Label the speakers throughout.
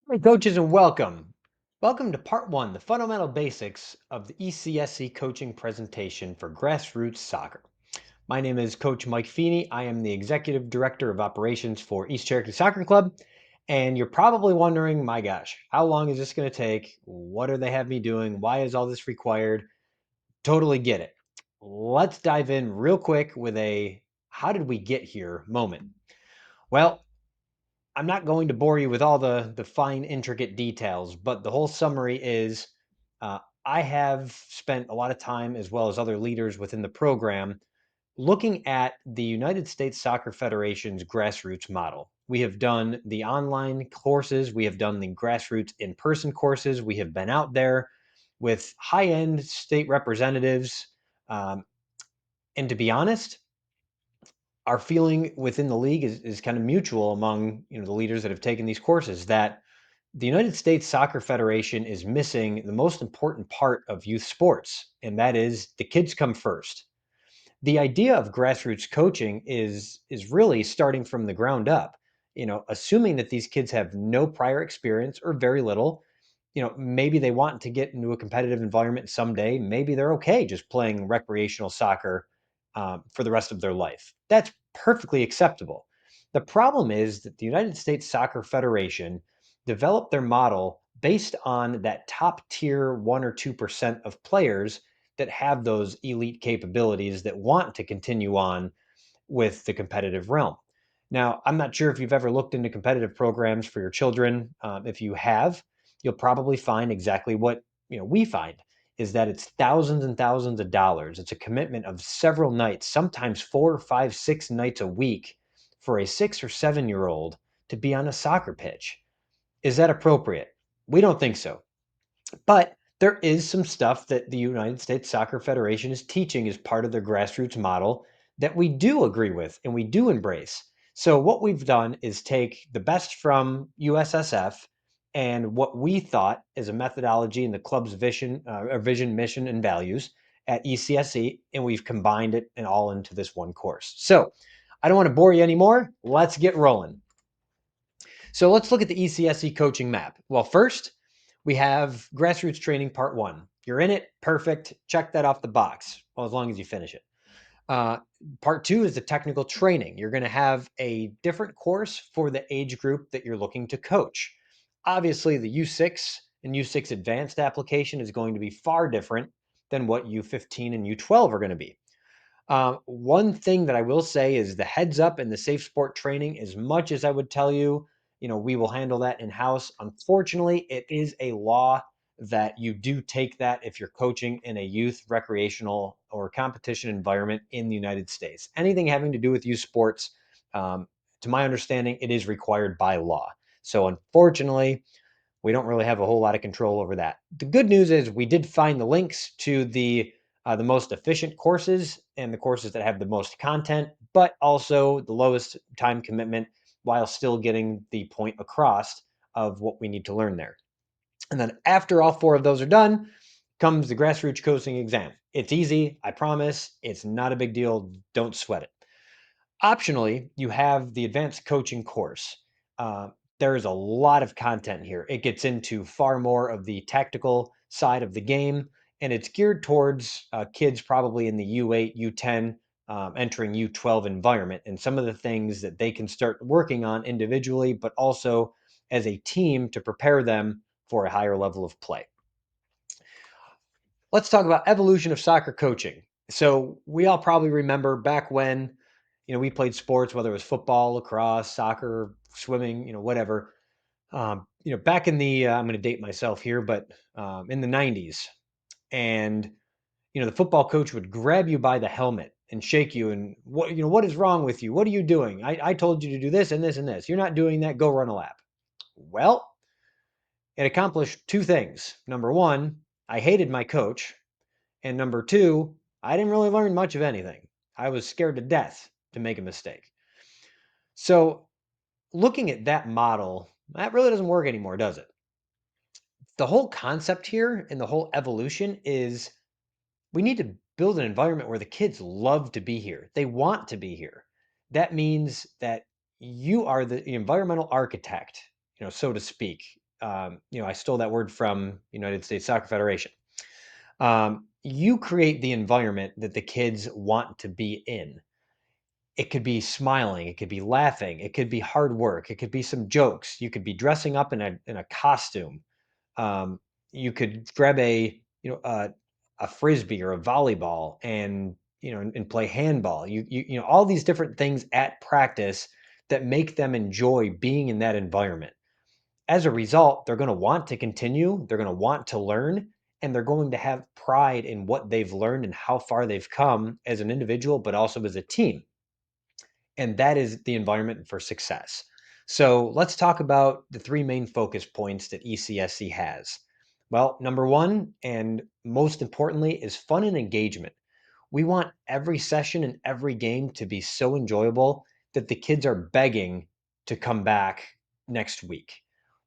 Speaker 1: Hey, coaches, and welcome. Welcome to part one, the fundamental basics of the ECSC coaching presentation for grassroots soccer. My name is Coach Mike Feeney. I am the Executive Director of Operations for East Cherokee Soccer Club. And you're probably wondering, my gosh, how long is this going to take? What do they have me doing? Why is all this required? Totally get it. Let's dive in real quick with a how did we get here moment. Well, I'm not going to bore you with all the fine, intricate details, but the whole summary is I have spent a lot of time, as well as other leaders within the program, looking at the United States Soccer Federation's grassroots model. We have done the online courses, we have done the grassroots in person courses, we have been out there with high end state representatives. Um, and to be honest, our feeling within the league is kind of mutual among the leaders that have taken these courses that the United States Soccer Federation is missing the most important part of youth sports, and that is the kids come first. The idea of grassroots coaching is really starting from the ground up. Assuming that these kids have no prior experience or very little. Maybe they want to get into a competitive environment someday. Maybe they're okay just playing recreational soccer for the rest of their life. That's perfectly acceptable. The problem is that the United States Soccer Federation developed their model based on that top tier 1 or 2% of players that have those elite capabilities that want to continue on with the competitive realm. Now, I'm not sure if you've ever looked into competitive programs for your children. If you have, you'll probably find exactly what we find is that it's thousands and thousands of dollars. It's a commitment of several nights, sometimes 4, 5, 6 nights a week for a 6 or 7 year old to be on a soccer pitch. Is that appropriate? We don't think so. But there is some stuff that the United States Soccer Federation is teaching as part of their grassroots model that we do agree with and we do embrace. So, what we've done is take the best from USSF and what we thought is a methodology in the club's vision, mission, and values at ECSC, and we've combined it and all into this one course. So, I don't want to bore you anymore. Let's get rolling. So let's look at the ECSC coaching map. Well, first, we have grassroots training part one. You're in it, perfect. Check that off the box. Well, as long as you finish it. Uh, Part two is the technical training. You're going to have a different course for the age group that you're looking to coach. Obviously, the U6 and U6 advanced application is going to be far different than what U15 and U12 are going to be. One thing that I will say is the heads up and the safe sport training, as much as I would tell you, we will handle that in house. Unfortunately, it is a law that you do take that if you're coaching in a youth recreational or competition environment in the United States. Anything having to do with youth sports, um, to my understanding, it is required by law. So unfortunately, we don't really have a whole lot of control over that. The good news is we did find the links to the most efficient courses and the courses that have the most content, but also the lowest time commitment while still getting the point across of what we need to learn there. And then after all four of those are done, comes the grassroots coaching exam. It's easy, I promise. It's not a big deal. Don't sweat it. Optionally, you have the advanced coaching course. Uh, there is a lot of content here. It gets into far more of the tactical side of the game, and it's geared towards kids probably in the U8, U10, entering U12 environment, and some of the things that they can start working on individually, but also as a team to prepare them for a higher level of play. Let's talk about evolution of soccer coaching. So we all probably remember back when, we played sports, whether it was football, lacrosse, soccer, swimming, whatever. Back in the, I'm going to date myself here, but in the 90s. And, the football coach would grab you by the helmet and shake you and what is wrong with you? What are you doing? I told you to do this and this and this. You're not doing that. Go run a lap. Well, it accomplished two things. Number one, I hated my coach. And number two, I didn't really learn much of anything. I was scared to death to make a mistake. So, looking at that model, that really doesn't work anymore, does it? The whole concept here and the whole evolution is we need to build an environment where the kids love to be here. They want to be here. That means that you are the environmental architect, so to speak. I stole that word from United States Soccer Federation. You create the environment that the kids want to be in. It could be smiling, it could be laughing, it could be hard work, it could be some jokes. You could be dressing up in a costume. Um, you could grab a frisbee or a volleyball and and play handball. All these different things at practice that make them enjoy being in that environment. As a result, they're going to want to continue, they're going to want to learn, and they're going to have pride in what they've learned and how far they've come as an individual, but also as a team. And that is the environment for success. So let's talk about the three main focus points that ECSC has. Well, number one, and most importantly, is fun and engagement. We want every session and every game to be so enjoyable that the kids are begging to come back next week.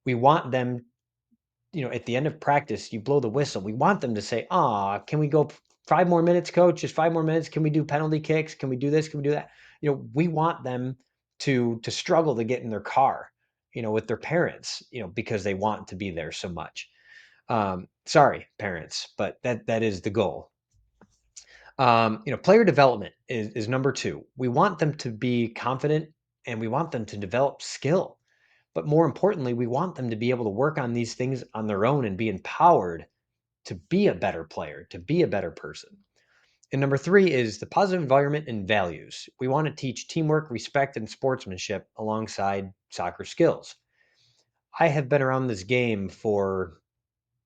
Speaker 1: We want them, at the end of practice, you blow the whistle. We want them to say, can we go 5 more minutes, coach? Just 5 more minutes. Can we do penalty kicks? Can we do this? Can we do that? We want them to struggle to get in their car, with their parents, because they want to be there so much. Sorry, parents, but that is the goal. Player development is number two. We want them to be confident and we want them to develop skill. But more importantly, we want them to be able to work on these things on their own and be empowered to be a better player, to be a better person. And number three is the positive environment and values. We want to teach teamwork, respect, and sportsmanship alongside soccer skills. I have been around this game for,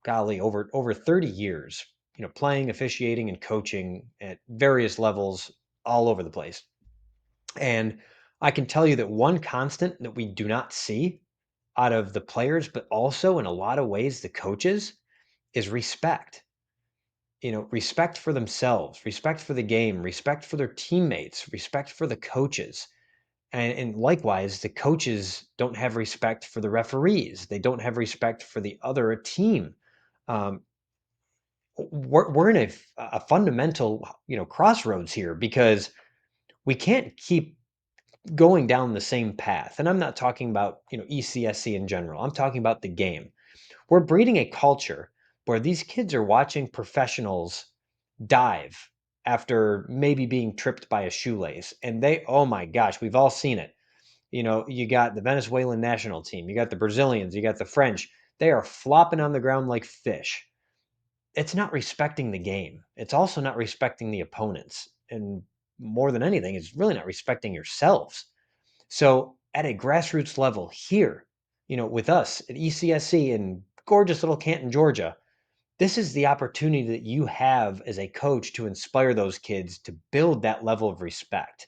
Speaker 1: golly, over 30 years, playing, officiating, and coaching at various levels all over the place. And I can tell you that one constant that we do not see out of the players, but also in a lot of ways the coaches, is respect. Respect for themselves, respect for the game, respect for their teammates, respect for the coaches. And likewise, the coaches don't have respect for the referees. They don't have respect for the other team. Um, we're in a fundamental, crossroads here because we can't keep going down the same path. And I'm not talking about, ECSC in general. I'm talking about the game. We're breeding a culture where these kids are watching professionals dive after maybe being tripped by a shoelace. And oh my gosh, we've all seen it. You got the Venezuelan national team, you got the Brazilians, you got the French. They are flopping on the ground like fish. It's not respecting the game. It's also not respecting the opponents. And more than anything, it's really not respecting yourselves. So at a grassroots level here, with us at ECSC in gorgeous little Canton, Georgia, this is the opportunity that you have as a coach to inspire those kids to build that level of respect.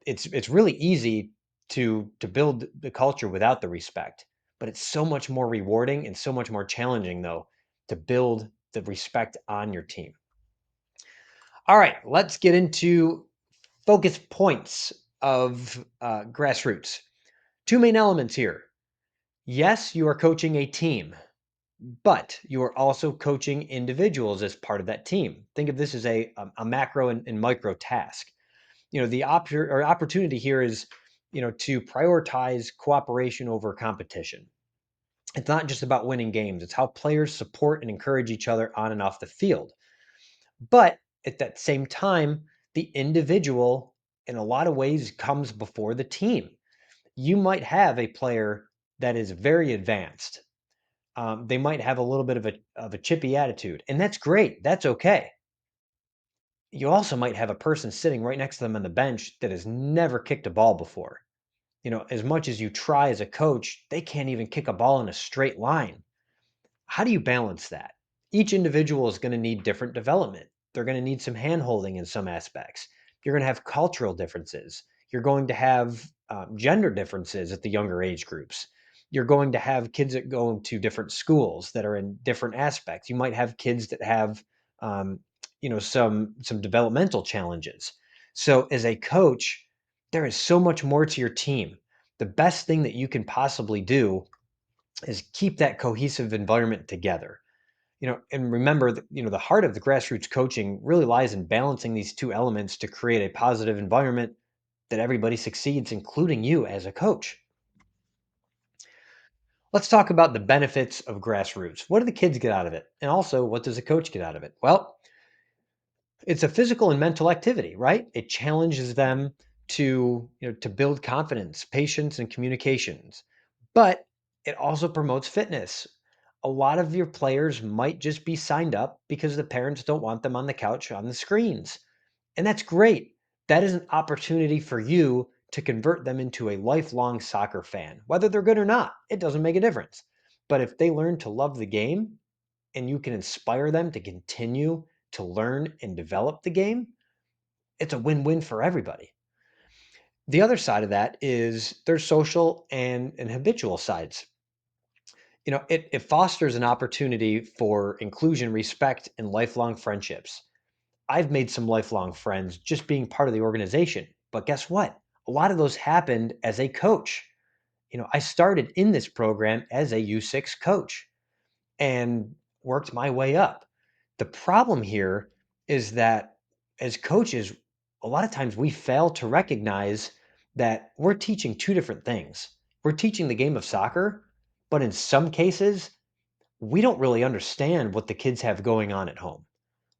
Speaker 1: It's really easy to build the culture without the respect, but it's so much more rewarding and so much more challenging though to build the respect on your team. All right, let's get into focus points of grassroots. Two main elements here. Yes, you are coaching a team, but you are also coaching individuals as part of that team. Think of this as a macro and micro task. The opportunity here is, to prioritize cooperation over competition. It's not just about winning games. It's how players support and encourage each other on and off the field. But at that same time, the individual, in a lot of ways, comes before the team. You might have a player that is very advanced. They might have a little bit of a chippy attitude, and that's great. That's okay. You also might have a person sitting right next to them on the bench that has never kicked a ball before. As much as you try as a coach, they can't even kick a ball in a straight line. How do you balance that? Each individual is going to need different development. They're going to need some handholding in some aspects. You're going to have cultural differences. You're going to have gender differences at the younger age groups. You're going to have kids that go to different schools that are in different aspects. You might have kids that have, some developmental challenges. So as a coach, there is so much more to your team. The best thing that you can possibly do is keep that cohesive environment together. And remember that, the heart of the grassroots coaching really lies in balancing these two elements to create a positive environment that everybody succeeds, including you as a coach. Let's talk about the benefits of grassroots. What do the kids get out of it? And also, what does a coach get out of it? Well, it's a physical and mental activity, right? It challenges them to build confidence, patience, and communications. But it also promotes fitness. A lot of your players might just be signed up because the parents don't want them on the couch on the screens. And that's great. That is an opportunity for you to convert them into a lifelong soccer fan. Whether they're good or not, it doesn't make a difference. But if they learn to love the game and you can inspire them to continue to learn and develop the game, it's a win-win for everybody. The other side of that is there's social and habitual sides. It fosters an opportunity for inclusion, respect, and lifelong friendships. I've made some lifelong friends just being part of the organization. But guess what? A lot of those happened as a coach. I started in this program as a U6 coach and worked my way up. The problem here is that as coaches, a lot of times we fail to recognize that we're teaching two different things. We're teaching the game of soccer, but in some cases, we don't really understand what the kids have going on at home.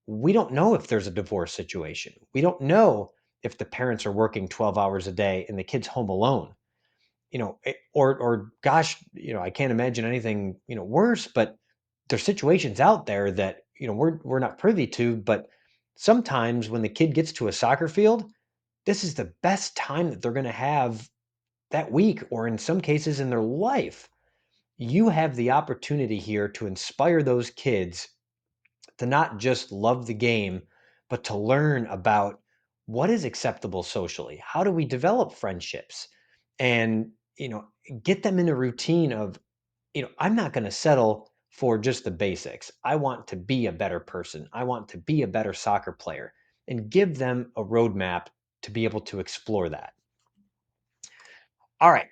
Speaker 1: We don't know if there's a divorce situation. We don't know if the parents are working 12 hours a day and the kid's home alone. Or gosh, I can't imagine anything, worse, but there's situations out there that, we're not privy to, but sometimes when the kid gets to a soccer field, this is the best time that they're going to have that week or in some cases in their life. You have the opportunity here to inspire those kids to not just love the game, but to learn about what is acceptable socially. How do we develop friendships? And, get them in a routine of, I'm not going to settle for just the basics. I want to be a better person. I want to be a better soccer player and give them a roadmap to be able to explore that. All right,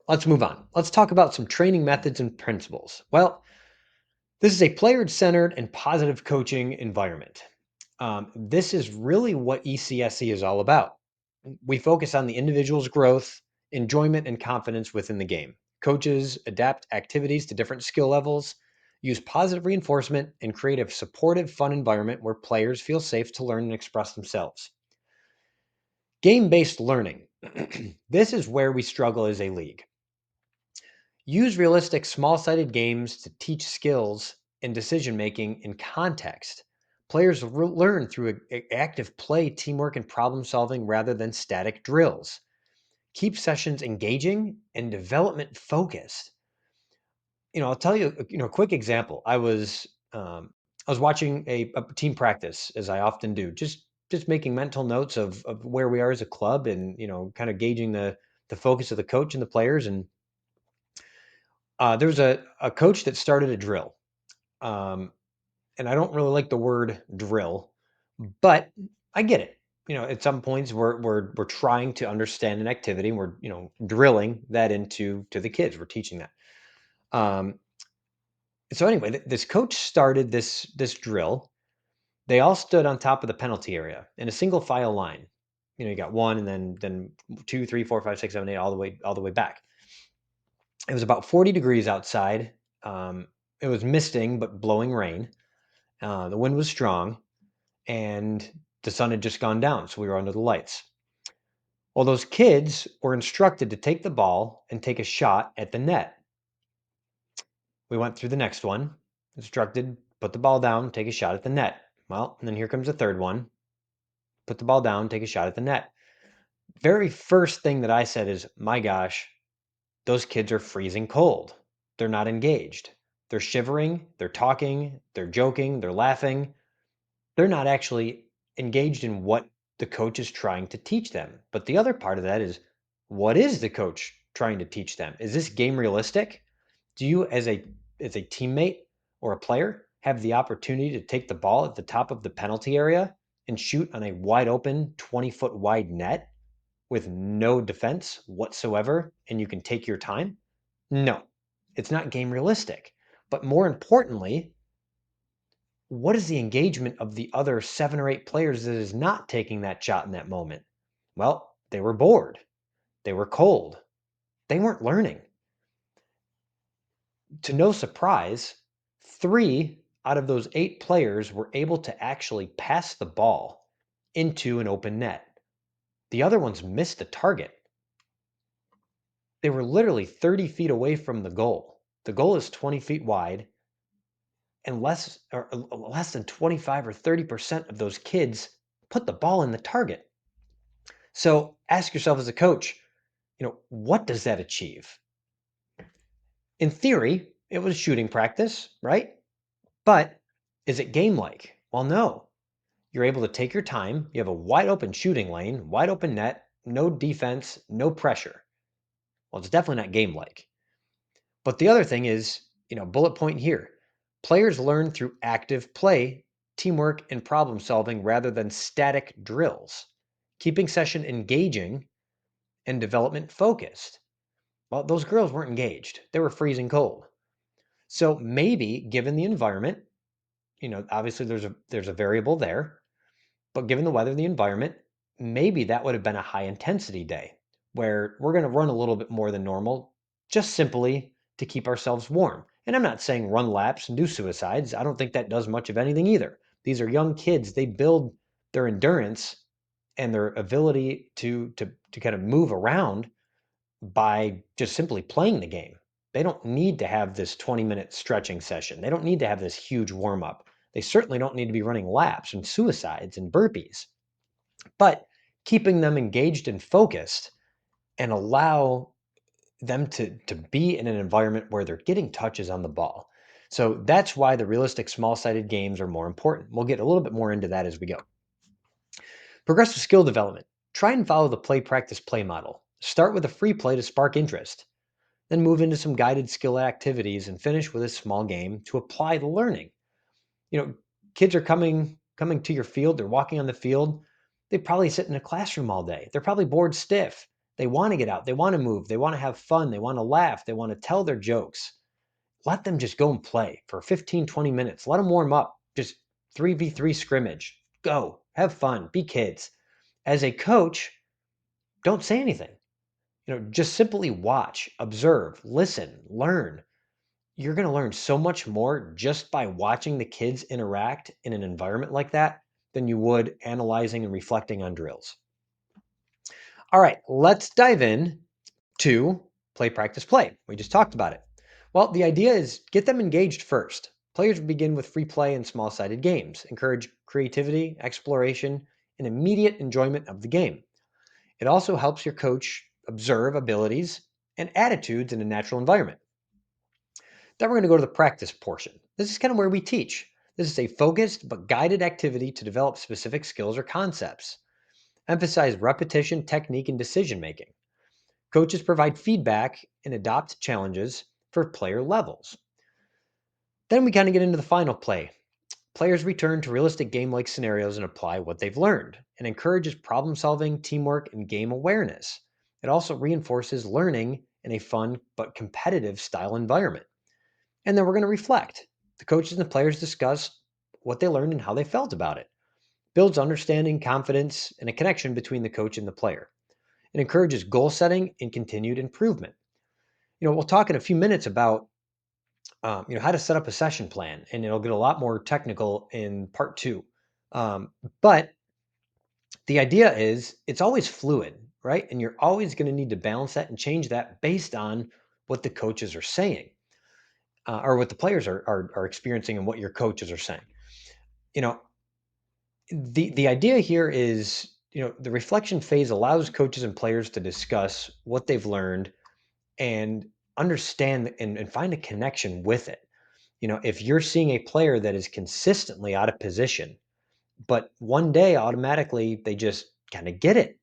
Speaker 1: let's move on. Let's talk about some training methods and principles. Well, this is a player centered and positive coaching environment. This is really what ECSC is all about. We focus on the individual's growth, enjoyment, and confidence within the game. Coaches adapt activities to different skill levels, use positive reinforcement, and create a supportive, fun environment where players feel safe to learn and express themselves. Game based learning. This is where we struggle as a league. Use realistic, small sided games to teach skills and decision making in context. Players learn through active play, teamwork, and problem solving rather than static drills. Keep sessions engaging and development focused. I'll tell you, a quick example. I was watching a team practice as I often do, just making mental notes of where we are as a club and, kind of gauging the focus of the coach and the players. And there was a coach that started a drill. Um, and I don't really like the word drill, but I get it. At some points we're trying to understand an activity and we're, drilling that into the kids. We're teaching that. Um, so anyway, this coach started this drill. They all stood on top of the penalty area in a single file line. You got one and then two, three, four, five, six, seven, eight, all the way back. It was about 40 degrees outside. It was misting but blowing rain. The wind was strong, and the sun had just gone down, so we were under the lights. Well, those kids were instructed to take the ball and take a shot at the net. We went through the next one, instructed, put the ball down, take a shot at the net. Well, and then here comes the third one, put the ball down, take a shot at the net. Very first thing that I said is, my gosh, those kids are freezing cold. They're not engaged. They're shivering, they're talking, they're joking, they're laughing. They're not actually engaged in what the coach is trying to teach them. But the other part of that is, what is the coach trying to teach them? Is this game realistic? Do you as a teammate or a player have the opportunity to take the ball at the top of the penalty area and shoot on a wide open 20-foot wide net with no defense whatsoever and you can take your time? No. It's not game realistic. But more importantly, what is the engagement of the other 7 or 8 players that is not taking that shot in that moment? Well, they were bored. They were cold. They weren't learning. To no surprise, 3 out of those 8 players were able to actually pass the ball into an open net. The other ones missed the target. They were literally 30 feet away from the goal. The goal is 20 feet wide, and less than 25 or 30% of those kids put the ball in the target. So ask yourself as a coach, what does that achieve? In theory, it was shooting practice, right? But is it game like? Well, no. You're able to take your time. You have a wide open shooting lane, wide open net, no defense, no pressure. Well, it's definitely not game like. But the other thing is, bullet point here, players learn through active play, teamwork, and problem solving rather than static drills, keeping session engaging and development focused. Well, those girls weren't engaged. They were freezing cold. So maybe given the environment, obviously there's a variable there, but given the weather, the environment, maybe that would have been a high intensity day where we're going to run a little bit more than normal, just simply to keep ourselves warm. And I'm not saying run laps and do suicides. I don't think that does much of anything either. These are young kids. They build their endurance and their ability to kind of move around by just simply playing the game. They don't need to have this 20-minute stretching session. They don't need to have this huge warm up. They certainly don't need to be running laps and suicides and burpees. But keeping them engaged and focused and allow them to be in an environment where they're getting touches on the ball. So that's why the realistic small-sided games are more important. We'll get a little bit more into that as we go. Progressive skill development. Try and follow the play practice play model. Start with a free play to spark interest, then move into some guided skill activities and finish with a small game to apply the learning. You know, kids are coming to your field, they're walking on the field. They probably sit in a classroom all day. They're probably bored stiff. They want to get out, they want to move, they want to have fun, they want to laugh, they want to tell their jokes. Let them just go and play for 15, 20 minutes. Let them warm up. Just 3v3 scrimmage. Go. Have fun. Be kids. As a coach, don't say anything. Just simply watch, observe, listen, learn. You're going to learn so much more just by watching the kids interact in an environment like that than you would analyzing and reflecting on drills. All right, let's dive in to play, practice, play. We just talked about it. Well, the idea is get them engaged first. Players begin with free play and small-sided games. Encourage creativity, exploration, and immediate enjoyment of the game. It also helps your coach observe abilities and attitudes in a natural environment. Then we're going to go to the practice portion. This is kind of where we teach. This is a focused but guided activity to develop specific skills or concepts. Emphasize repetition, technique, and decision making. Coaches provide feedback and adopt challenges for player levels. Then we kind of get into the final play. Players return to realistic game-like scenarios and apply what they've learned. It encourages problem solving, teamwork, and game awareness. It also reinforces learning in a fun but competitive style environment. And then we're going to reflect. The coaches and the players discuss what they learned and how they felt about it. Builds understanding, confidence, and a connection between the coach and the player. It encourages goal setting and continued improvement. We'll talk in a few minutes about how to set up a session plan, and it'll get a lot more technical in part 2. But the idea is it's always fluid, right? And you're always going to need to balance that and change that based on what the coaches are saying, or what the players are experiencing and what your coaches are saying. You know, the idea here is, the reflection phase allows coaches and players to discuss what they've learned and understand and find a connection with it. If you're seeing a player that is consistently out of position, but one day automatically they just kind of get it,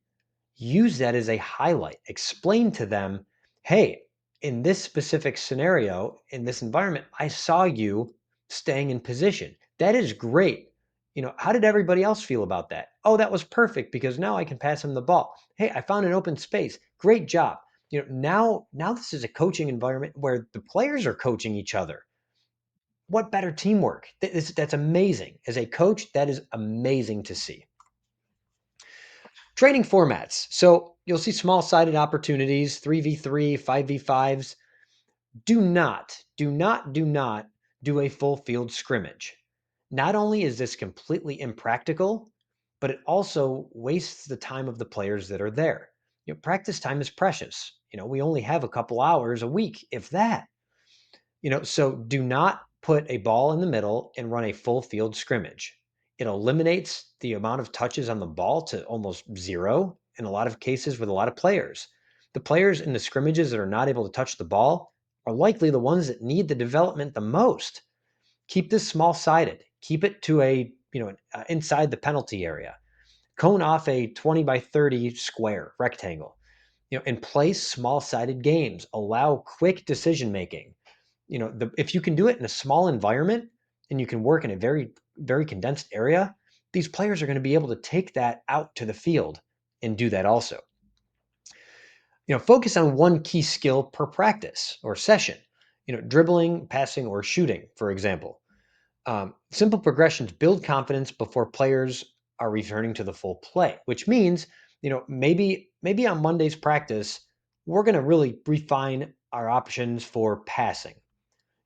Speaker 1: use that as a highlight. Explain to them, hey, in this specific scenario, in this environment, I saw you staying in position. That is great. How did everybody else feel about that? Oh, that was perfect because now I can pass him the ball. Hey, I found an open space. Great job. Now this is a coaching environment where the players are coaching each other. What better teamwork? That's amazing. As a coach, that is amazing to see. Training formats. So you'll see small-sided opportunities, 3v3, 5v5s. Do not do a full field scrimmage. Not only is this completely impractical, but it also wastes the time of the players that are there. Practice time is precious. We only have a couple hours a week, if that. So do not put a ball in the middle and run a full field scrimmage. It eliminates the amount of touches on the ball to almost zero in a lot of cases with a lot of players. The players in the scrimmages that are not able to touch the ball are likely the ones that need the development the most. Keep this small sided. Keep it to inside the penalty area. Cone off a 20 by 30 square rectangle. And play small sided games. Allow quick decision making. If you can do it in a small environment and you can work in a very, very condensed area, these players are going to be able to take that out to the field and do that also. Focus on one key skill per practice or session, dribbling, passing, or shooting, for example. Simple progressions build confidence before players are returning to the full play, which means, maybe on Monday's practice, we're going to really refine our options for passing.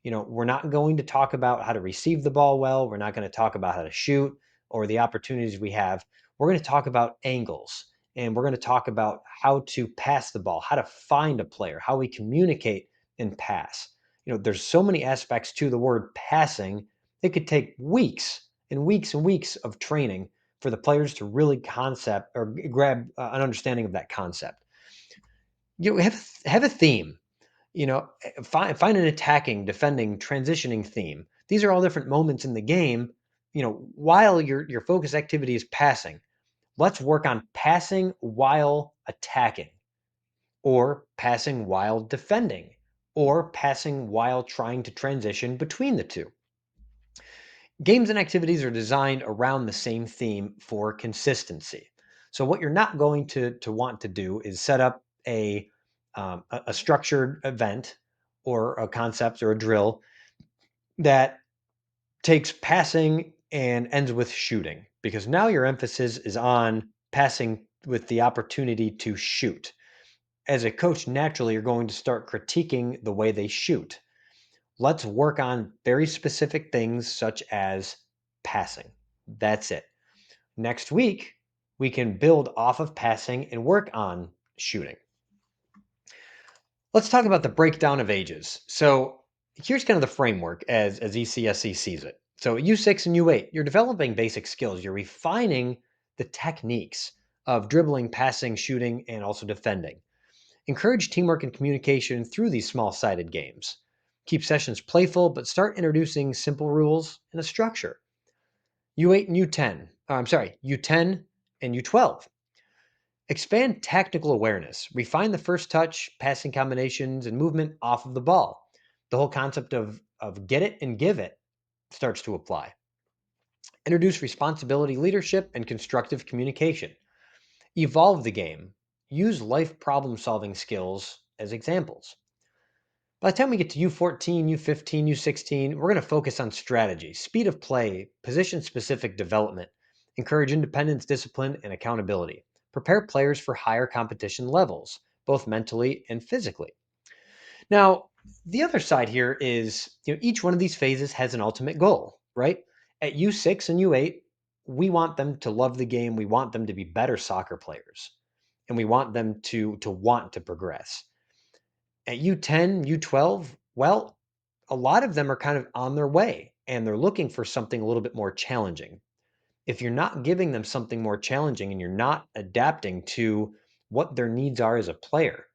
Speaker 1: We're not going to talk about how to receive the ball well. We're not going to talk about how to shoot or the opportunities we have. We're going to talk about angles, and we're going to talk about how to pass the ball, how to find a player, how we communicate and pass. There's so many aspects to the word passing. It could take weeks and weeks and weeks of training for the players to really concept or grab an understanding of that concept. Have a theme. Find an attacking, defending, transitioning theme. These are all different moments in the game. While your focus activity is passing, let's work on passing while attacking, or passing while defending, or passing while trying to transition between the two. Games and activities are designed around the same theme for consistency. So what you're not going to want to do is set up a structured event or a concept or a drill that takes passing and ends with shooting, because now your emphasis is on passing with the opportunity to shoot. As a coach, naturally, you're going to start critiquing the way they shoot. Let's work on very specific things such as passing. That's it. Next week, we can build off of passing and work on shooting. Let's talk about the breakdown of ages. So here's kind of the framework as ECSC sees it. So U6 and U8, you're developing basic skills. You're refining the techniques of dribbling, passing, shooting, and also defending. Encourage teamwork and communication through these small-sided games. Keep sessions playful, but start introducing simple rules and a structure. U8 and U10, U10 and U12. Expand tactical awareness. Refine the first touch, passing combinations, and movement off of the ball. The whole concept of get it and give it starts to apply. Introduce responsibility, leadership, and constructive communication. Evolve the game. Use life problem-solving skills as examples. By the time we get to U14, U15, U16, we're going to focus on strategy, speed of play, position-specific development, encourage independence, discipline, and accountability. Prepare players for higher competition levels, both mentally and physically. Now, the other side here is, each one of these phases has an ultimate goal, right? At U6 and U8, we want them to love the game. We want them to be better soccer players, and we want them to want to progress. At U10, U12, well, a lot of them are kind of on their way and they're looking for something a little bit more challenging. If you're not giving them something more challenging and you're not adapting to what their needs are as a player,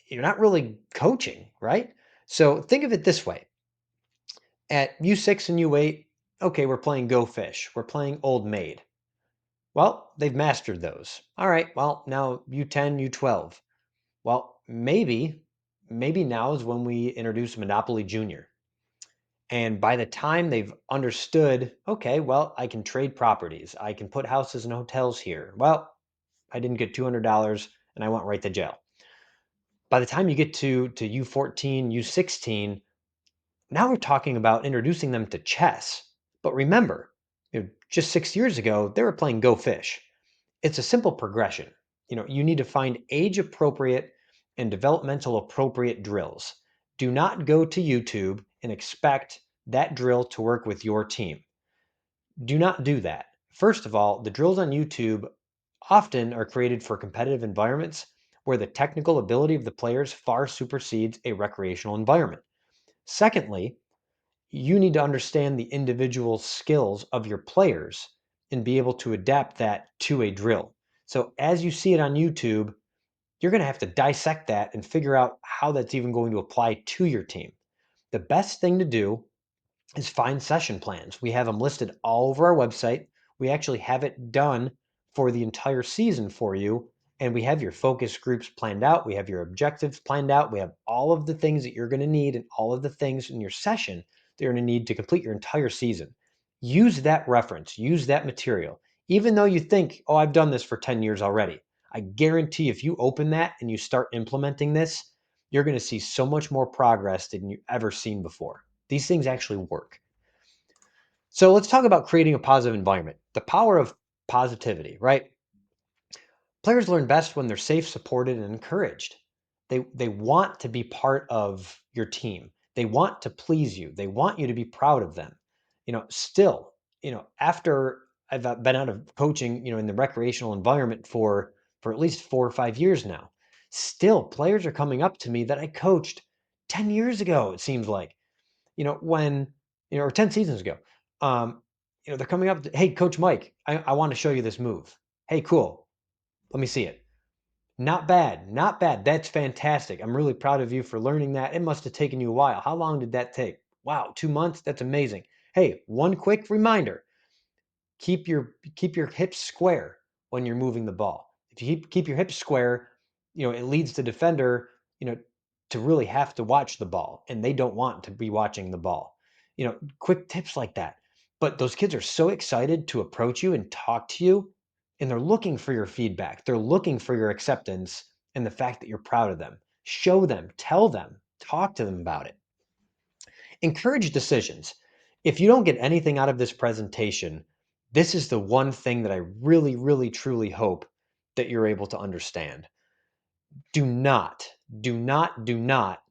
Speaker 1: you're not really coaching, right? So think of it this way. At U6 and U8, okay, we're playing Go Fish. We're playing Old Maid. Well, they've mastered those. All right, well, now U10, U12. Well, maybe now is when we introduce Monopoly Junior. And by the time they've understood, okay, well, I can trade properties. I can put houses and hotels here. Well, I didn't get $200 and I went right to jail. By the time you get to U14, U16, now we're talking about introducing them to chess. But remember, just 6 years ago, they were playing Go Fish. It's a simple progression. You need to find age appropriate and developmental appropriate drills. Do not go to YouTube and expect that drill to work with your team. Do not do that. First of all, the drills on YouTube often are created for competitive environments where the technical ability of the players far supersedes a recreational environment. Secondly, you need to understand the individual skills of your players and be able to adapt that to a drill. So as you see it on YouTube, you're going to have to dissect that and figure out how that's even going to apply to your team. The best thing to do is find session plans. We have them listed all over our website. We actually have it done for the entire season for you. And we have your focus groups planned out. We have your objectives planned out. We have all of the things that you're going to need and all of the things in your session that you're going to need to complete your entire season. Use that reference, use that material. Even though you think, oh, I've done this for 10 years already, I guarantee if you open that and you start implementing this, you're going to see so much more progress than you've ever seen before. These things actually work. So let's talk about creating a positive environment. The power of positivity, right? Players learn best when they're safe, supported, and encouraged. They want to be part of your team. They want to please you. They want you to be proud of them. Still, after I've been out of coaching, in the recreational environment for at least 4 or 5 years now, still players are coming up to me that I coached 10 years ago, it seems like. When, or 10 seasons ago, they're coming up to, hey, Coach Mike, I want to show you this move. Hey, cool. Let me see it. Not bad. Not bad. That's fantastic. I'm really proud of you for learning that. It must have taken you a while. How long did that take? Wow, 2 months? That's amazing. Hey, one quick reminder. Keep your hips square when you're moving the ball. If you keep your hips square, it leads the defender, to really have to watch the ball, and they don't want to be watching the ball. Quick tips like that. But those kids are so excited to approach you and talk to you, and they're looking for your feedback. They're looking for your acceptance and the fact that you're proud of them. Show them, tell them, talk to them about it. Encourage decisions. If you don't get anything out of this presentation, this is the one thing that I really, really, truly hope that you're able to understand. Do not, do not, do not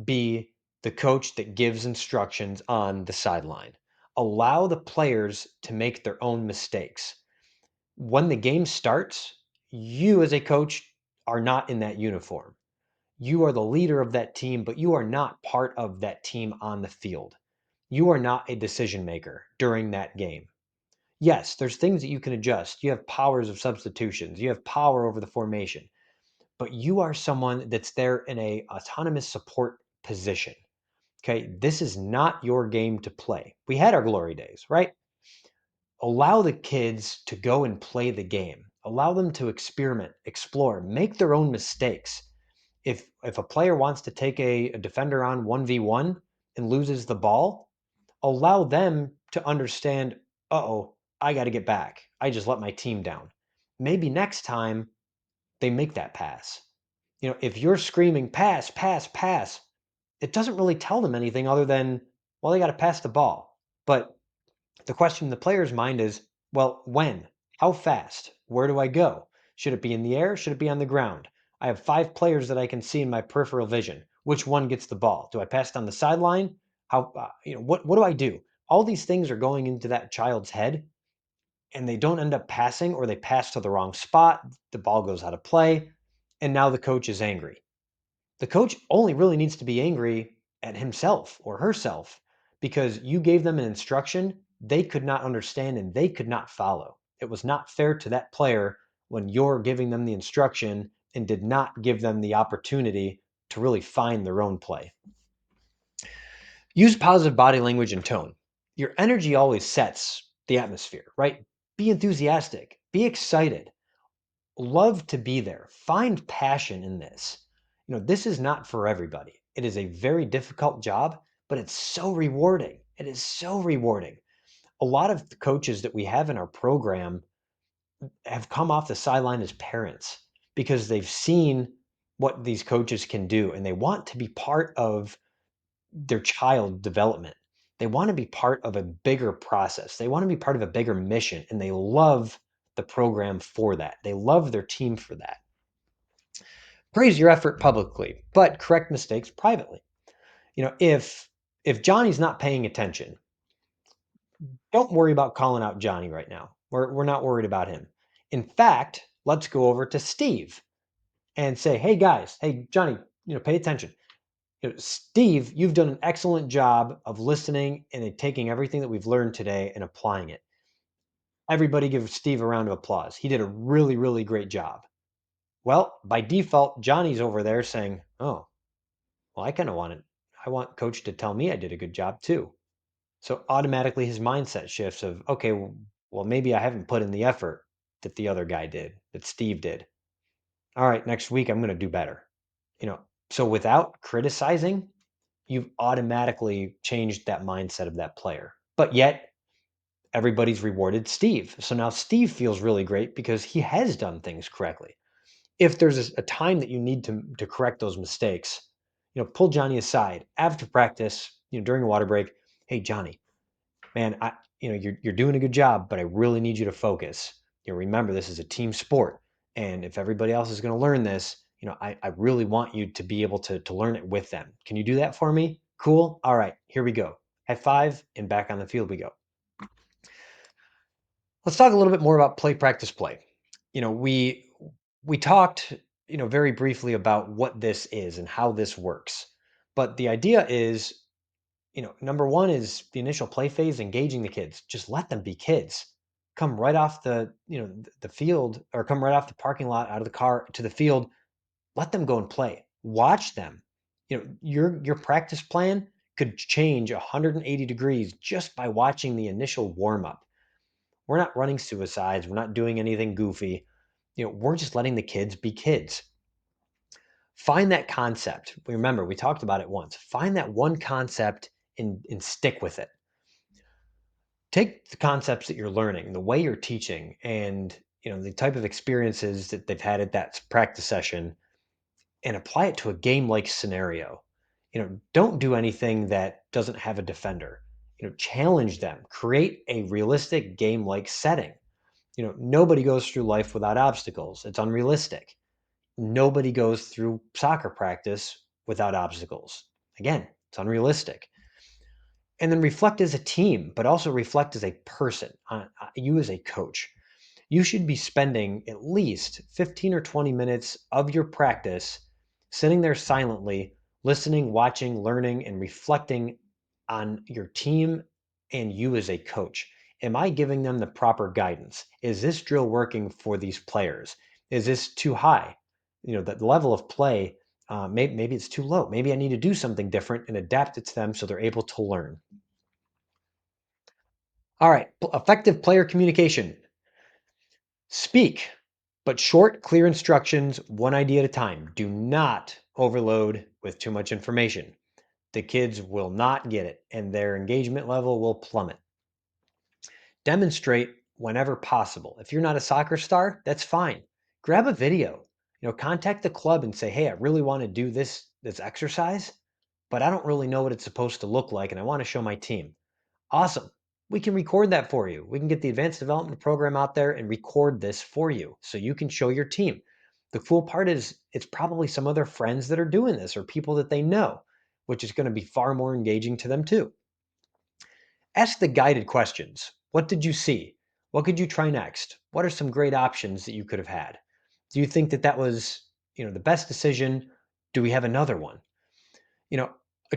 Speaker 1: be the coach that gives instructions on the sideline. Allow the players to make their own mistakes. When the game starts, you as a coach are not in that uniform. You are the leader of that team, but you are not part of that team on the field. You are not a decision maker during that game. Yes, there's things that you can adjust. You have powers of substitutions. You have power over the formation, but you are someone that's there in a autonomous support position. Okay, this is not your game to play. We had our glory days, right? Allow the kids to go and play the game. Allow them to experiment, explore, make their own mistakes. If a player wants to take a defender on 1v1 and loses the ball, allow them to understand, uh-oh, I got to get back. I just let my team down. Maybe next time they make that pass. If you're screaming pass, pass, pass, it doesn't really tell them anything other than, well, they got to pass the ball. But the question in the player's mind is, well, when? How fast? Where do I go? Should it be in the air? Should it be on the ground? I have 5 players that I can see in my peripheral vision. Which one gets the ball? Do I pass down the sideline? How, what do I do? All these things are going into that child's head, and they don't end up passing, or they pass to the wrong spot. The ball goes out of play, and now the coach is angry. The coach only really needs to be angry at himself or herself because you gave them an instruction they could not understand and they could not follow. It was not fair to that player when you're giving them the instruction and did not give them the opportunity to really find their own play. Use positive body language and tone. Your energy always sets the atmosphere, right? Be enthusiastic, be excited, love to be there, find passion in this. This is not for everybody. It is a very difficult job, but it's so rewarding. It is so rewarding. A lot of the coaches that we have in our program have come off the sideline as parents because they've seen what these coaches can do and they want to be part of their child development. They want to be part of a bigger process. They want to be part of a bigger mission, and they love the program for that. They love their team for that. Praise your effort publicly, but correct mistakes privately. If Johnny's not paying attention, don't worry about calling out Johnny right now. We're not worried about him. In fact, let's go over to Steve and say, "Hey guys, hey Johnny, pay attention. Steve, you've done an excellent job of listening and taking everything that we've learned today and applying it. Everybody give Steve a round of applause. He did a really, really great job." Well, by default, Johnny's over there saying, "Oh, well, I want coach to tell me I did a good job too." So automatically his mindset shifts of, okay, well, maybe I haven't put in the effort that the other guy did, that Steve did. All right, next week I'm going to do better. You know, so without criticizing, you've automatically changed that mindset of that player. But yet everybody's rewarded Steve. So now Steve feels really great because he has done things correctly. If there's a time that you need to correct those mistakes, pull Johnny aside after practice, during a water break. Hey, Johnny, man, you're doing a good job, but I really need you to focus. Remember, this is a team sport, and if everybody else is going to learn this, I really want you to be able to learn it with them. Can you do that for me? Cool. All right, here we go. High five, and back on the field we go. Let's talk a little bit more about play, practice, play. You know, we talked, very briefly about what this is and how this works. But the idea is, number one is the initial play phase, engaging the kids. Just let them be kids. Come right off the field, or come right off the parking lot, out of the car to the field. Let them go and play. Watch them. Your practice plan could change 180 degrees just by watching the initial warm up. We're not running suicides. We're not doing anything goofy. We're just letting the kids be kids. Find that concept. Remember, we talked about it once. Find that one concept and stick with it. Take the concepts that you're learning, the way you're teaching, and the type of experiences that they've had at that practice session, and apply it to a game-like scenario. Don't do anything that doesn't have a defender. Challenge them. Create a realistic game-like setting. Nobody goes through life without obstacles. It's unrealistic. Nobody goes through soccer practice without obstacles. Again, it's unrealistic. And then reflect as a team, but also reflect as a person, you as a coach. You should be spending at least 15 or 20 minutes of your practice sitting there silently, listening, watching, learning, and reflecting on your team and you as a coach. Am I giving them the proper guidance? Is this drill working for these players? Is this too high? The level of play, maybe it's too low. Maybe I need to do something different and adapt it to them so they're able to learn. All right, effective player communication. Speak, but short, clear instructions, one idea at a time. Do not overload with too much information. The kids will not get it, and their engagement level will plummet. Demonstrate whenever possible. If you're not a soccer star, that's fine. Grab a video. Contact the club and say, "Hey, I really want to do this exercise, but I don't really know what it's supposed to look like, and I want to show my team." Awesome. We can record that for you. We can get the advanced development program out there and record this for you so you can show your team. The cool part is it's probably some other friends that are doing this or people that they know, which is going to be far more engaging to them too. Ask the guided questions. What did you see? What could you try next? What are some great options that you could have had? Do you think that was, the best decision? Do we have another one? you know,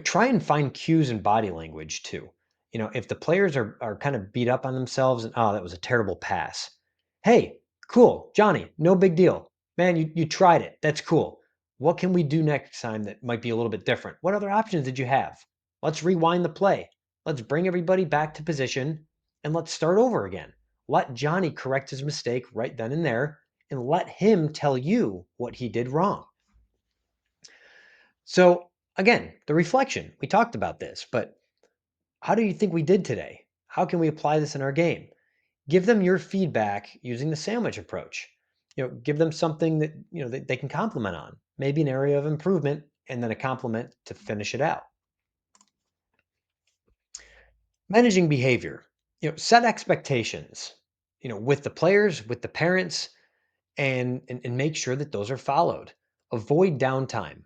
Speaker 1: Try and find cues in body language too. If the players are kind of beat up on themselves and, oh, that was a terrible pass. Hey, cool, Johnny, no big deal. Man, you tried it. That's cool. What can we do next time that might be a little bit different? What other options did you have? Let's rewind the play. Let's bring everybody back to position and let's start over again. Let Johnny correct his mistake right then and there and let him tell you what he did wrong. So again, the reflection, we talked about this, but how do you think we did today? How can we apply this in our game? Give them your feedback using the sandwich approach. Give them something that, that they can compliment on, maybe an area of improvement, and then a compliment to finish it out. Managing behavior, set expectations, with the players, with the parents, and make sure that those are followed. Avoid downtime.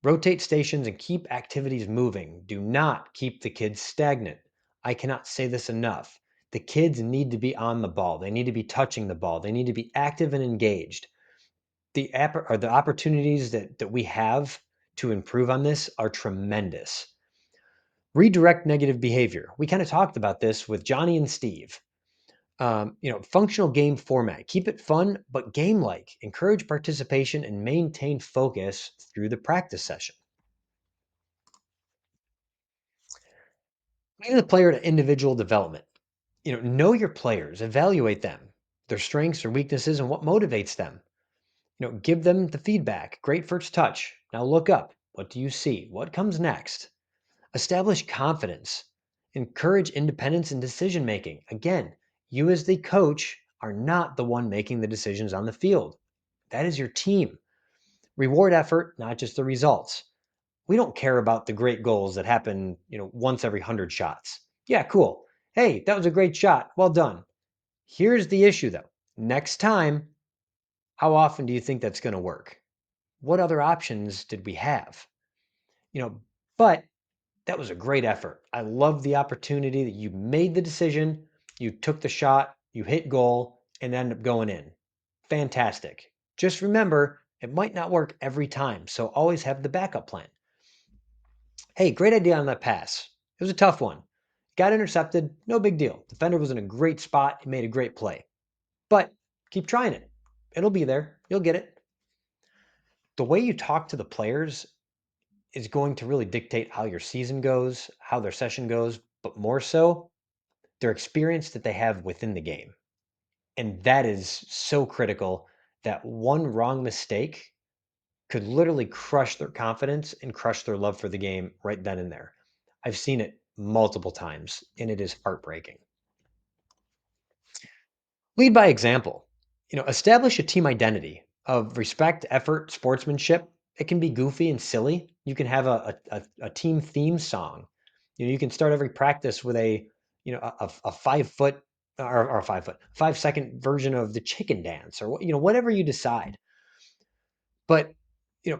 Speaker 1: Rotate stations and keep activities moving. Do not keep the kids stagnant. I cannot say this enough. The kids need to be on the ball. They need to be touching the ball. They need to be active and engaged. The opportunities that we have to improve on this are tremendous. Redirect negative behavior. We kind of talked about this with Johnny and Steve. Functional game format. Keep it fun, but game-like. Encourage participation and maintain focus through the practice session. Lead the player to individual development. Know your players, evaluate them, their strengths or weaknesses, and what motivates them. Give them the feedback. Great first touch. Now look up. What do you see? What comes next? Establish confidence. Encourage independence and decision making. Again, you as the coach are not the one making the decisions on the field. That is your team. Reward effort, not just the results. We don't care about the great goals that happen, once every 100 shots. Yeah, cool. Hey, that was a great shot. Well done. Here's the issue though. Next time, how often do you think that's going to work? What other options did we have? You know, but that was a great effort. I love the opportunity that you made the decision, you took the shot, you hit goal, and ended up going in. Fantastic. Just remember, it might not work every time, so always have the backup plan. Hey, great idea on that pass. It was a tough one. Got intercepted, no big deal. Defender was in a great spot, he made a great play. But keep trying it. It'll be there. You'll get it. The way you talk to the players is going to really dictate how your season goes, how their session goes, but more so, their experience that they have within the game. And that is so critical that one wrong mistake could literally crush their confidence and crush their love for the game right then and there. I've seen it multiple times, and it is heartbreaking. Lead by example. Establish a team identity of respect, effort, sportsmanship. It can be goofy and silly. You can have a team theme song. You can start every practice with a 5 foot or 5 foot 5 second version of the chicken dance or whatever you decide. But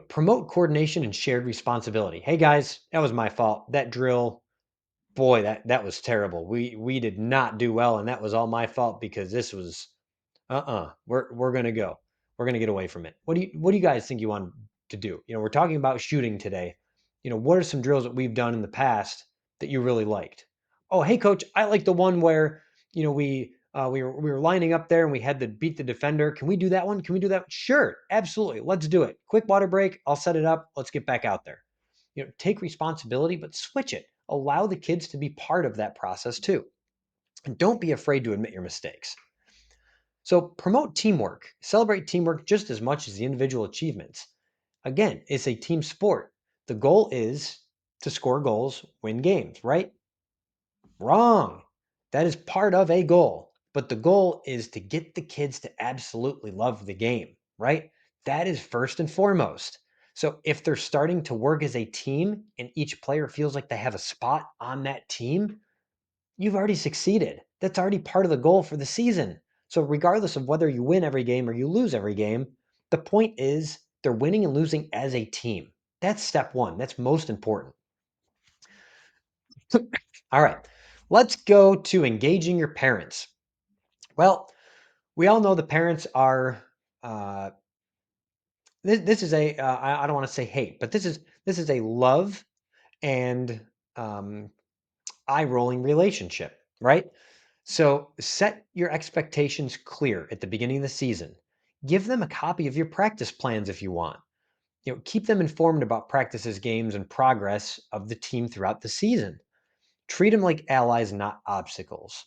Speaker 1: promote coordination and shared responsibility. Hey guys, that was my fault. That drill, boy, that was terrible. We did not do well, and that was all my fault because this was we're gonna go. We're gonna get away from it. What do you guys think you want to do? We're talking about shooting today. What are some drills that we've done in the past that you really liked? Oh, hey coach, I like the one where we were lining up there and we had to beat the defender. Can we do that one? Can we do that? Sure, absolutely. Let's do it. Quick water break. I'll set it up. Let's get back out there. Take responsibility, but switch it. Allow the kids to be part of that process too. And don't be afraid to admit your mistakes. So promote teamwork. Celebrate teamwork just as much as the individual achievements. Again, it's a team sport. The goal is to score goals, win games, right? Wrong. That is part of a goal. But the goal is to get the kids to absolutely love the game, right? That is first and foremost. So if they're starting to work as a team and each player feels like they have a spot on that team, you've already succeeded. That's already part of the goal for the season. So regardless of whether you win every game or you lose every game, the point is they're winning and losing as a team. That's step one. That's most important. All right, let's go to engaging your parents. Well, we all know the parents are. This is I don't want to say hate, but this is a love and um, eye rolling relationship, right? So set your expectations clear at the beginning of the season. Give them a copy of your practice plans if you want. Keep them informed about practices, games, and progress of the team throughout the season. Treat them like allies, not obstacles.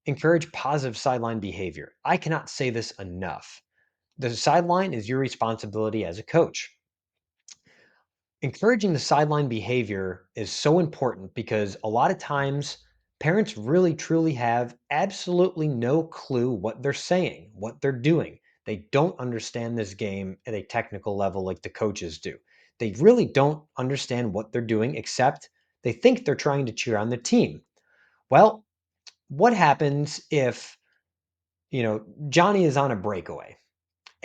Speaker 1: Encourage positive sideline behavior. I cannot say this enough. The sideline is your responsibility as a coach. Encouraging the sideline behavior is so important because a lot of times parents really truly have absolutely no clue what they're saying, what they're doing. They don't understand this game at a technical level like the coaches do. They really don't understand what they're doing except they think they're trying to cheer on the team. Well, what happens if, Johnny is on a breakaway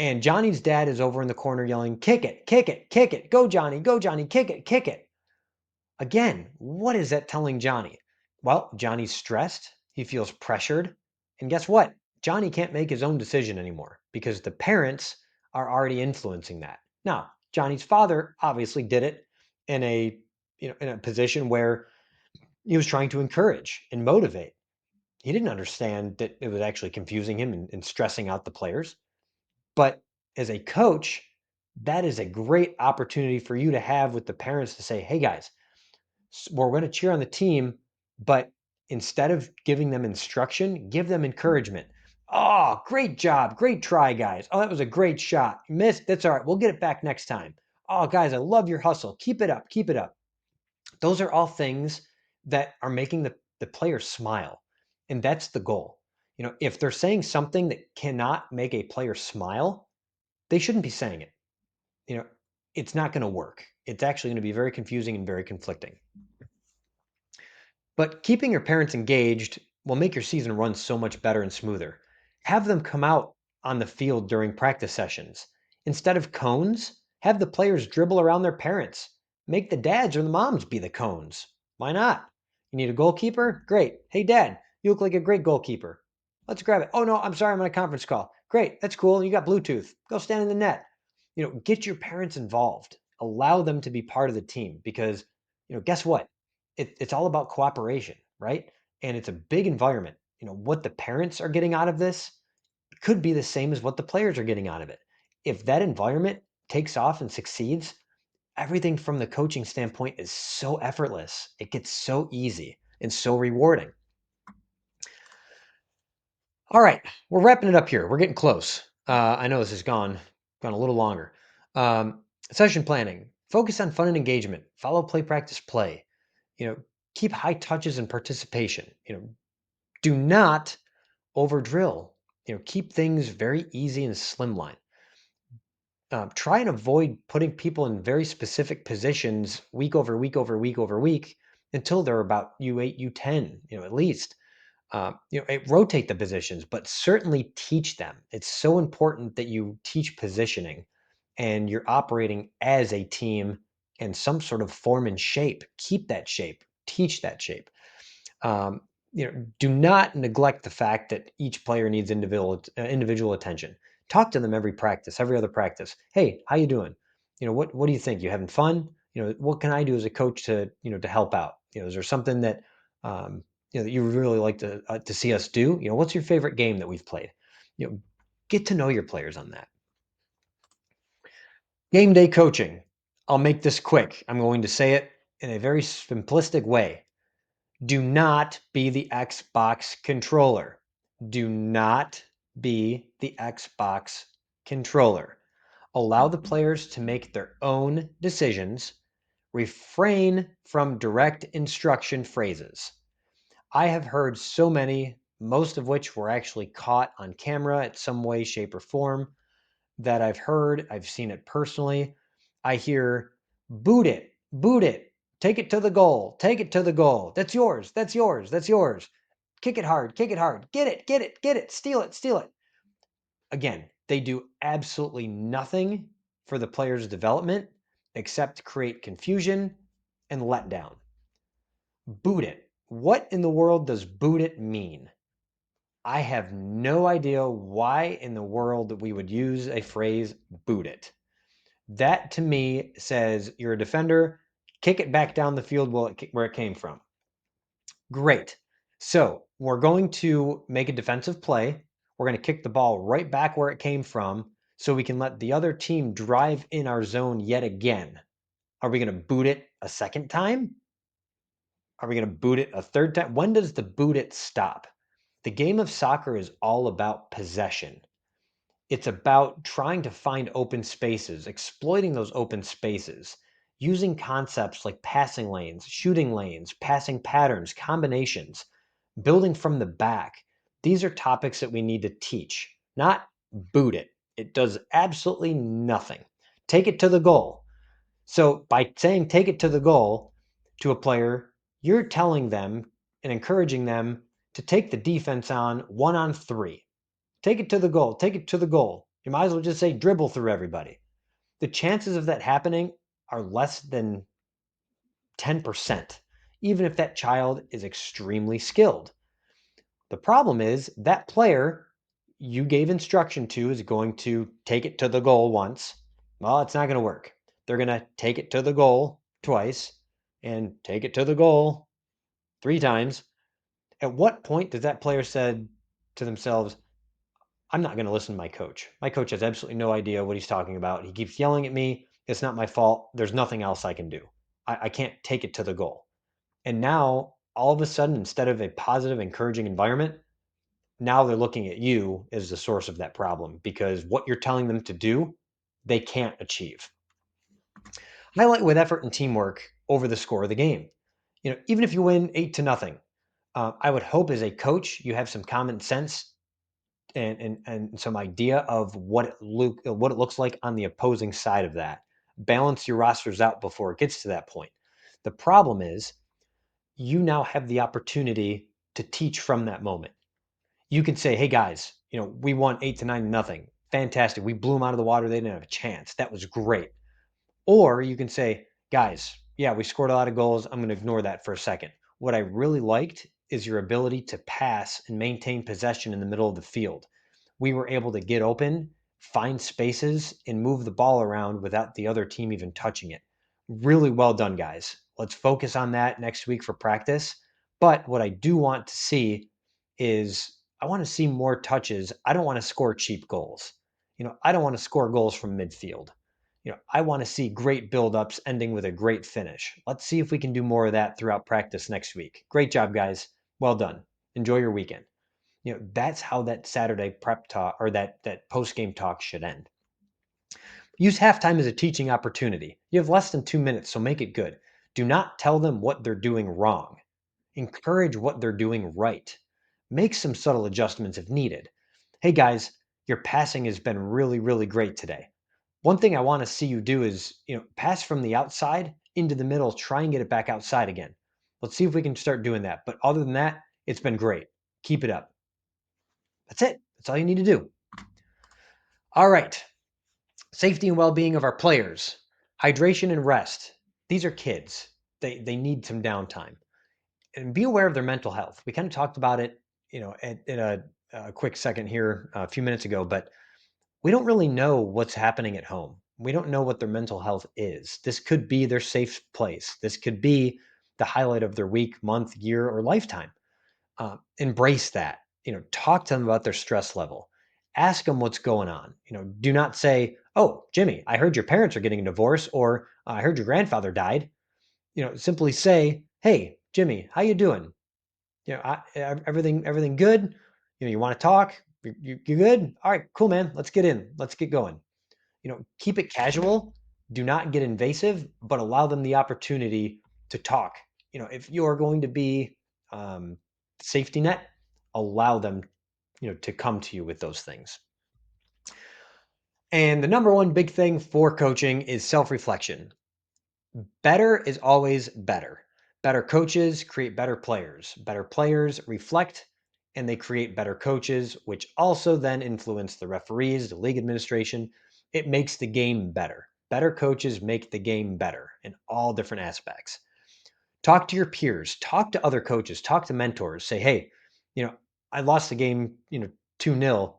Speaker 1: And Johnny's dad is over in the corner yelling, kick it, kick it, kick it, go Johnny, kick it, kick it. Again, what is that telling Johnny? Well, Johnny's stressed, he feels pressured, and guess what? Johnny can't make his own decision anymore because the parents are already influencing that. Now, Johnny's father obviously did it in a position where he was trying to encourage and motivate. He didn't understand that it was actually confusing him and stressing out the players. But as a coach, that is a great opportunity for you to have with the parents to say, hey guys, we're going to cheer on the team, but instead of giving them instruction, give them encouragement. Oh, great job. Great try, guys. Oh, that was a great shot. You missed. That's all right. We'll get it back next time. Oh, guys, I love your hustle. Keep it up. Keep it up. Those are all things that are making the player smile. And that's the goal. If they're saying something that cannot make a player smile, they shouldn't be saying it. You know, it's not going to work. It's actually going to be very confusing and very conflicting. But keeping your parents engaged will make your season run so much better and smoother. Have them come out on the field during practice sessions. Instead of cones, have the players dribble around their parents. Make the dads or the moms be the cones. Why not? You need a goalkeeper? Great. Hey, dad, you look like a great goalkeeper. Let's grab it. Oh, no, I'm sorry, I'm on a conference call. Great, that's cool. You got Bluetooth. Go stand in the net. Get your parents involved. Allow them to be part of the team because, guess what? It's all about cooperation, right? And it's a big environment. What the parents are getting out of this could be the same as what the players are getting out of it. If that environment takes off and succeeds, everything from the coaching standpoint is so effortless. It gets so easy and so rewarding. All right, we're wrapping it up here. We're getting close. I know this has gone a little longer. Session planning. Focus on fun and engagement. Follow play, practice, play. Keep high touches and participation. Do not over drill. Keep things very easy and slimline. Try and avoid putting people in very specific positions week over week over week over week until they're about U8, U10, at least. Rotate the positions, but certainly teach them. It's so important that you teach positioning and you're operating as a team in some sort of form and shape. Keep that shape, teach that shape. Do not neglect the fact that each player needs individual attention. Talk to them every practice, every other practice. Hey, how you doing? What do you think? You having fun? What can I do as a coach to help out? Is there something that that you would really like to see us do? What's your favorite game that we've played? Get to know your players on that. Game day coaching. I'll make this quick. I'm going to say it in a very simplistic way. Do not be the Xbox controller. Do not be the Xbox controller. Allow the players to make their own decisions. Refrain from direct instruction phrases. I have heard so many, most of which were actually caught on camera in some way, shape, or form, that I've seen it personally. I hear, boot it, take it to the goal, take it to the goal. That's yours, that's yours, that's yours. Kick it hard, get it, steal it, steal it. Again, they do absolutely nothing for the player's development except create confusion and letdown. Boot it. What in the world does boot it mean? I have no idea why in the world that we would use a phrase boot it. That to me says you're a defender, kick it back down the field where it came from. Great. So we're going to make a defensive play. We're going to kick the ball right back where it came from so we can let the other team drive in our zone yet again. Are we going to boot it a second time? Are we going to boot it a third time? When does the boot it stop? The game of soccer is all about possession. It's about trying to find open spaces, exploiting those open spaces, using concepts like passing lanes, shooting lanes, passing patterns, combinations, building from the back. These are topics that we need to teach, not boot it. It does absolutely nothing. Take it to the goal. So by saying take it to the goal to a player, you're telling them and encouraging them to take the defense on 1-on-3. Take it to the goal. Take it to the goal. You might as well just say dribble through everybody. The chances of that happening are less than 10%, even if that child is extremely skilled. The problem is that player you gave instruction to is going to take it to the goal once. Well, it's not going to work. They're going to take it to the goal twice and take it to the goal three times. At what point does that player said to themselves, I'm not going to listen to my coach. My coach has absolutely no idea what he's talking about. He keeps yelling at me. It's not my fault. There's nothing else I can do. I can't take it to the goal. And now, all of a sudden, instead of a positive, encouraging environment, now they're looking at you as the source of that problem because what you're telling them to do, they can't achieve. Highlight with effort and teamwork over the score of the game. Even if you win 8-0, I would hope as a coach you have some common sense and some idea of what it looks like on the opposing side of that. Balance your rosters out before it gets to that point. The problem is you now have the opportunity to teach from that moment. You can say, hey guys, we won 8-9-0. Fantastic. We blew them out of the water. They didn't have a chance. That was great. Or you can say, guys, yeah, we scored a lot of goals. I'm going to ignore that for a second. What I really liked is your ability to pass and maintain possession in the middle of the field. We were able to get open, find spaces, and move the ball around without the other team even touching it. Really well done, guys. Let's focus on that next week for practice. But what I do want to see is I want to see more touches. I don't want to score cheap goals. I don't want to score goals from midfield. I want to see great buildups ending with a great finish. Let's see if we can do more of that throughout practice next week. Great job, guys. Well done. Enjoy your weekend. That's how that Saturday prep talk or that post game talk should end. Use halftime as a teaching opportunity. You have less than 2 minutes, so make it good. Do not tell them what they're doing wrong. Encourage what they're doing right. Make some subtle adjustments if needed. Hey guys, your passing has been really, really great today. One thing I want to see you do is, pass from the outside into the middle, try and get it back outside again. Let's see if we can start doing that. But other than that, it's been great. Keep it up. That's it. That's all you need to do. All right. Safety and well-being of our players. Hydration and rest. These are kids. They need some downtime. And be aware of their mental health. We kind of talked about it, in a quick second here a few minutes ago, but we don't really know what's happening at home. We don't know what their mental health is. This could be their safe place. This could be the highlight of their week, month, year, or lifetime. Embrace that. Talk to them about their stress level. Ask them what's going on. Do not say, "Oh, Jimmy, I heard your parents are getting a divorce," or "I heard your grandfather died." Simply say, "Hey, Jimmy, how you doing? Everything good? You want to talk? You good? All right, cool, man. Let's get in. Let's get going." Keep it casual. Do not get invasive, but allow them the opportunity to talk. If you are going to be safety net, allow them, to come to you with those things. And the number one big thing for coaching is self-reflection. Better is always better. Better coaches create better players. Better players reflect and they create better coaches, which also then influence the referees, the league administration. It makes the game better. Better coaches make the game better in all different aspects. Talk to your peers, talk to other coaches, talk to mentors. Say, hey, I lost the game, 2-0.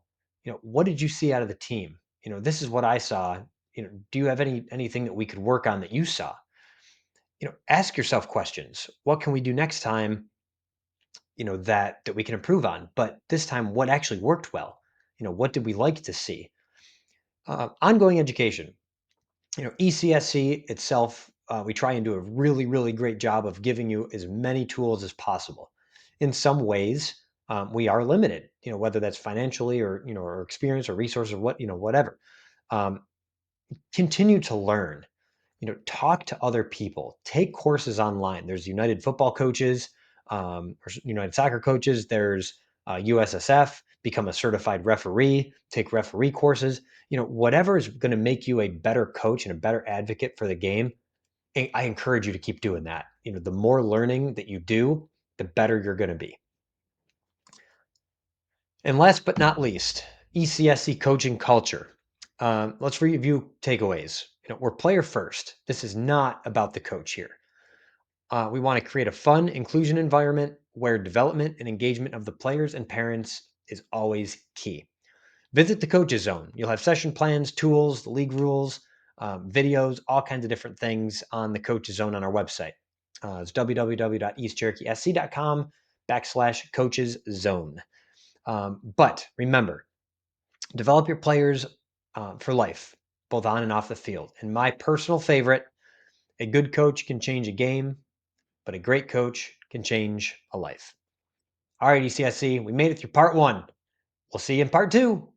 Speaker 1: What did you see out of the team? This is what I saw. Do you have anything that we could work on that you saw? Ask yourself questions. What can we do next time, that we can improve on? But this time, what actually worked well? What did we like to see? Ongoing education. ECSC itself, we try and do a really, really great job of giving you as many tools as possible. In some ways, we are limited, whether that's financially or experience or resource or whatever. Continue to learn. Talk to other people, take courses online. There's United Football Coaches, or United Soccer Coaches. There's USSF, become a certified referee, take referee courses. Whatever is going to make you a better coach and a better advocate for the game, I encourage you to keep doing that. The more learning that you do, the better you're going to be. And last but not least, ECSC coaching culture. Let's review takeaways. We're player first. This is not about the coach here. We want to create a fun inclusion environment where development and engagement of the players and parents is always key. Visit the coaches zone. You'll have session plans, tools, the league rules, videos, all kinds of different things on the coaches zone on our website. It's www.eastcherokeesc.com/coaches zone. But remember, develop your players for life, both on and off the field. And my personal favorite, a good coach can change a game, but a great coach can change a life. All right, ECSC, we made it through part one. We'll see you in part two.